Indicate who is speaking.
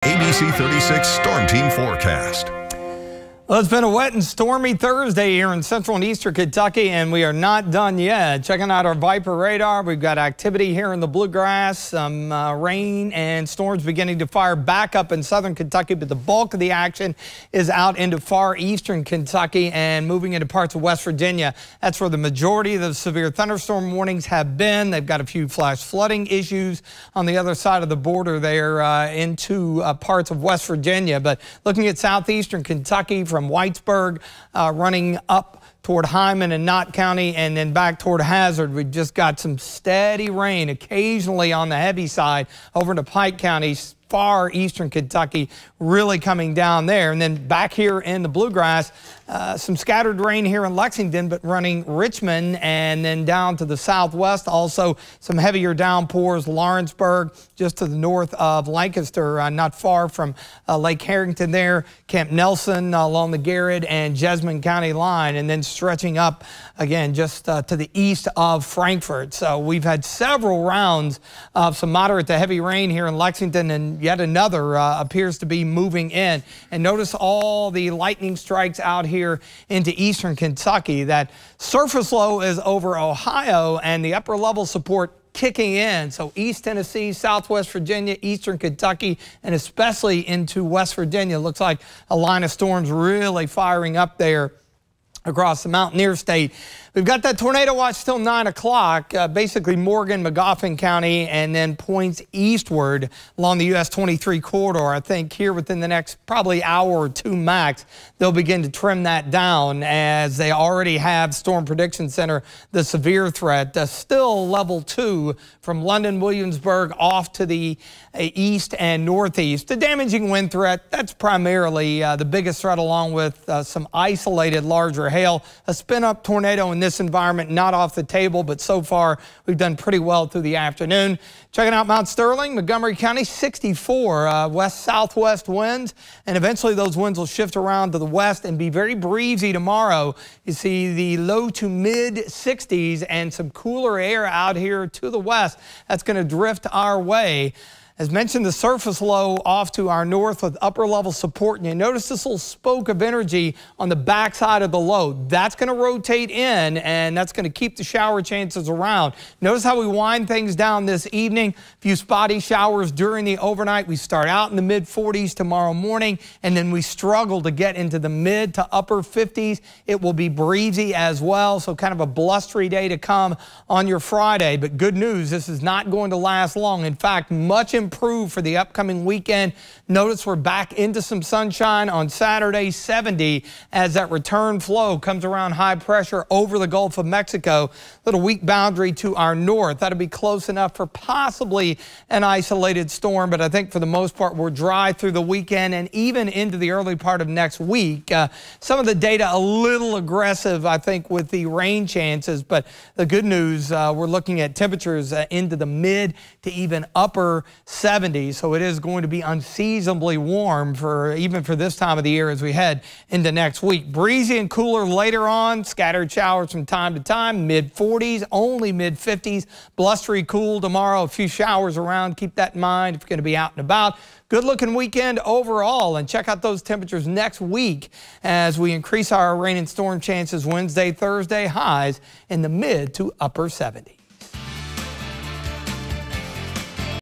Speaker 1: ABC 36 Storm Team Forecast.
Speaker 2: Well, it's been a wet and stormy Thursday here in central and eastern Kentucky, and we are not done yet. Checking out our Viper radar, we've got activity here in the bluegrass, some rain and storms beginning to fire back up in southern Kentucky, but the bulk of the action is out into far eastern Kentucky and moving into parts of West Virginia. That's where the majority of the severe thunderstorm warnings have been. They've got a few flash flooding issues on the other side of the border there into parts of West Virginia. But looking at southeastern Kentucky from Whitesburg running up toward Hyman and Knott County and then back toward Hazard, we've just got some steady rain occasionally on the heavy side over into Pike County, far eastern Kentucky, really coming down there. And then back here in the bluegrass, some scattered rain here in Lexington, but running Richmond and then down to the southwest. Also some heavier downpours, Lawrenceburg, just to the north of Lancaster, not far from Lake Harrington there, Camp Nelson along the Garrett and Jessamine County line, and then stretching up again just to the east of Frankfort. So we've had several rounds of some moderate to heavy rain here in Lexington, and yet another appears to be moving in. And notice all the lightning strikes out here into eastern Kentucky. That surface low is over Ohio and the upper level support kicking in. So East Tennessee, Southwest Virginia, Eastern Kentucky, and especially into West Virginia. Looks like a line of storms really firing up there across the Mountaineer State. We've got that tornado watch till 9 o'clock, basically Morgan, Magoffin County, and then points eastward along the US 23 corridor. I think here within the next probably hour or two max, they'll begin to trim that down as they already have Storm Prediction Center, the severe threat, still level 2 from London, Williamsburg off to the east and northeast. The damaging wind threat, that's primarily the biggest threat, along with some isolated larger hail. A spin-up tornado in this environment not off the table, but so far we've done pretty well through the afternoon. Checking out Mount Sterling, Montgomery County, 64 west-southwest winds, and eventually those winds will shift around to the west and be very breezy tomorrow. You see the low to mid 60s and some cooler air out here to the west. That's going to drift our way. As mentioned, the surface low off to our north with upper level support. And you notice this little spoke of energy on the backside of the low. That's going to rotate in, and that's going to keep the shower chances around. Notice how we wind things down this evening. A few spotty showers during the overnight. We start out in the mid 40s tomorrow morning, and then we struggle to get into the mid to upper 50s. It will be breezy as well, so kind of a blustery day to come on your Friday. But good news, this is not going to last long. In fact, much improved for the upcoming weekend. Notice we're back into some sunshine on Saturday, 70, as that return flow comes around high pressure over the Gulf of Mexico. Little weak boundary to our north. That'll be close enough for possibly an isolated storm, but I think for the most part we're dry through the weekend and even into the early part of next week. Some of the data a little aggressive, I think, with the rain chances, but the good news, we're looking at temperatures into the mid to even upper 70s, so it is going to be unseasonably warm even for this time of the year as we head into next week. Breezy and cooler later on, scattered showers from time to time, mid 40s, only mid 50s, blustery cool tomorrow, a few showers around. Keep that in mind if you're going to be out and about. Good looking weekend overall, and check out those temperatures next week as we increase our rain and storm chances Wednesday, Thursday, highs in the mid to upper 70s.